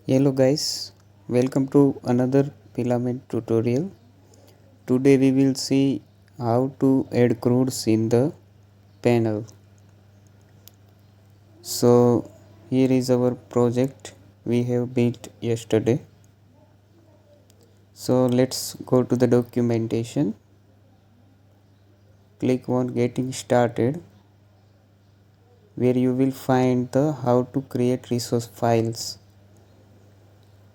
Hello guys, welcome to another filament tutorial. Today we will see how to add CRUDs in the panel. So here is our project we have built yesterday. So let's go to the documentation. Click on getting started where you will find the how to create resource files.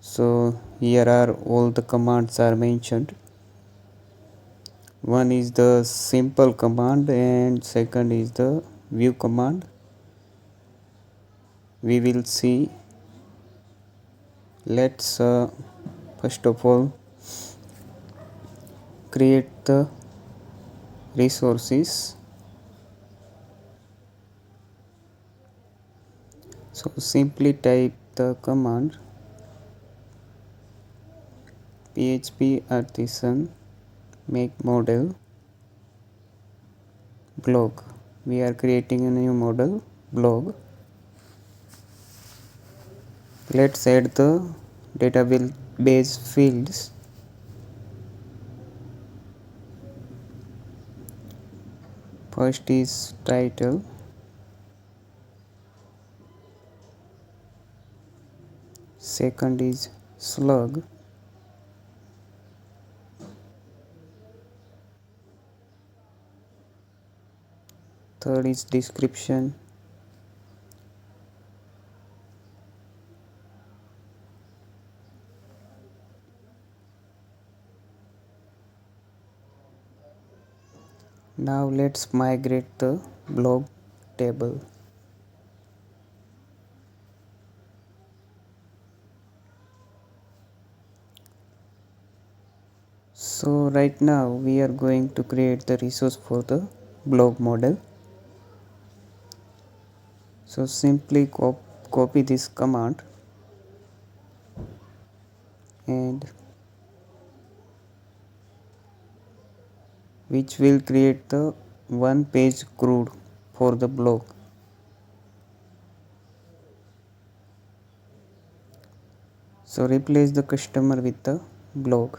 So here are all the commands are mentioned. One is the simple command and second is the view command. We will see. Let's first of all create the resources. So simply type the command PHP artisan make model blog. We are creating a new model blog. Let's add the database fields. First is title, second is slug, third is description, now let's migrate the blog table. So right now we are going to create the resource for the blog model. So simply copy this command and which will create the one page CRUD for the blog. So replace the customer with the blog.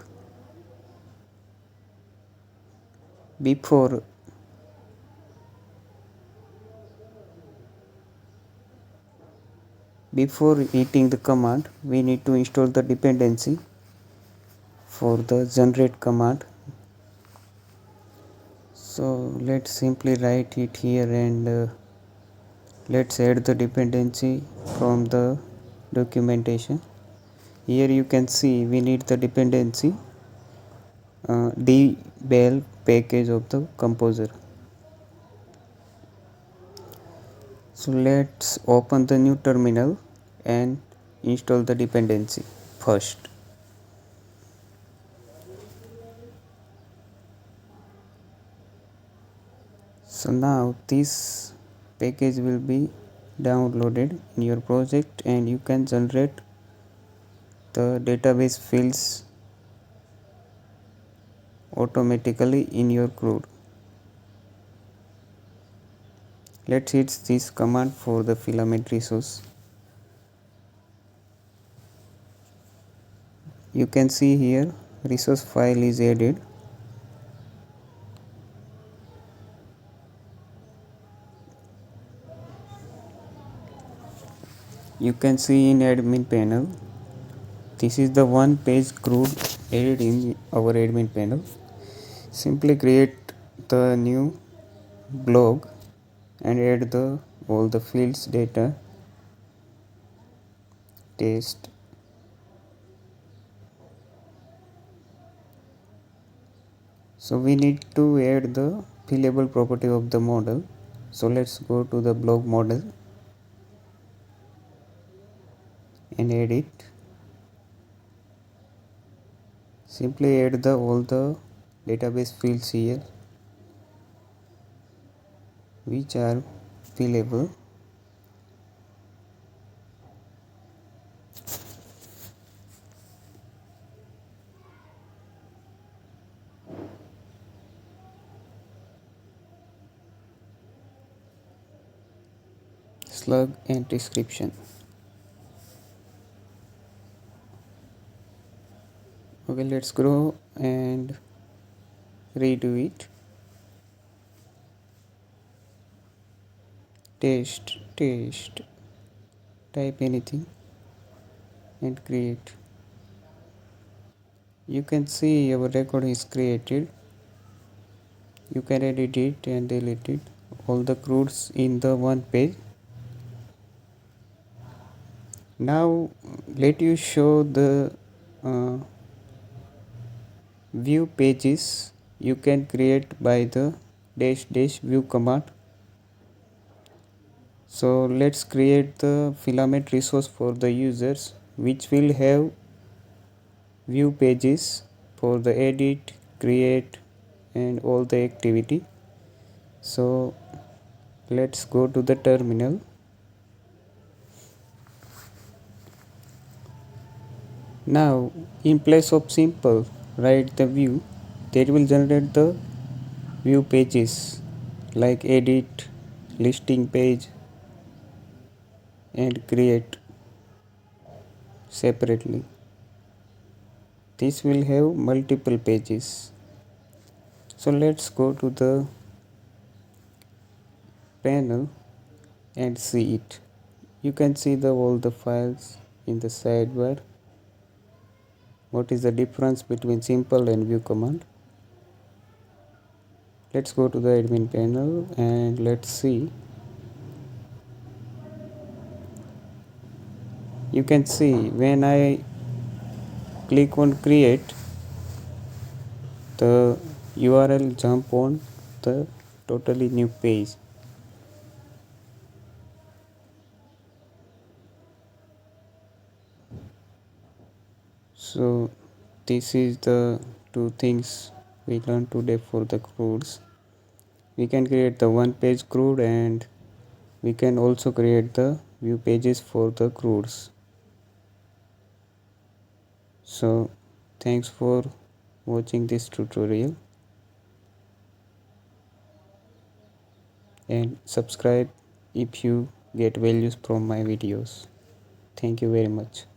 Before hitting the command, we need to install the dependency for the generate command. So let's simply write it here and let's add the dependency from the documentation. Here you can see we need the dependency dbel package of the composer. So let's open the new terminal and install the dependency first. So now this package will be downloaded in your project and you can generate the database fields automatically in your CRUD. Let's hit this command for the filament resource. You can see here resource file is added. You can see in admin panel, this is the one page CRUD added in our admin panel. Simply create the new blog and add all the fields data, text, so we need to add the fillable property of the model. So let's go to the blog model and add it. Simply add all the database fields here which are fillable. Slug and description. Okay, let's go and redo it. Test, type anything and create. You can see our record is created. You can edit it and delete it. All the CRUDs in the one page. Now let you show the view pages you can create by the dash view command. So let's create the filament resource for the users, which will have view pages for the edit, create and all the activity. So let's go to the terminal. Now in place of simple write the view, that will generate the view pages like edit, listing page and create separately. This will have multiple pages. So let's go to the panel and see it. You can see all the files in the sidebar. What is the difference between simple and view command? Let's go to the admin panel and let's see. You can see when I click on create, the URL jump on the totally new page. So this is the two things we learned today for the CRUDs. We can create the one page CRUD and we can also create the view pages for the CRUDs. So thanks for watching this tutorial and subscribe if you get values from my videos. Thank you very much.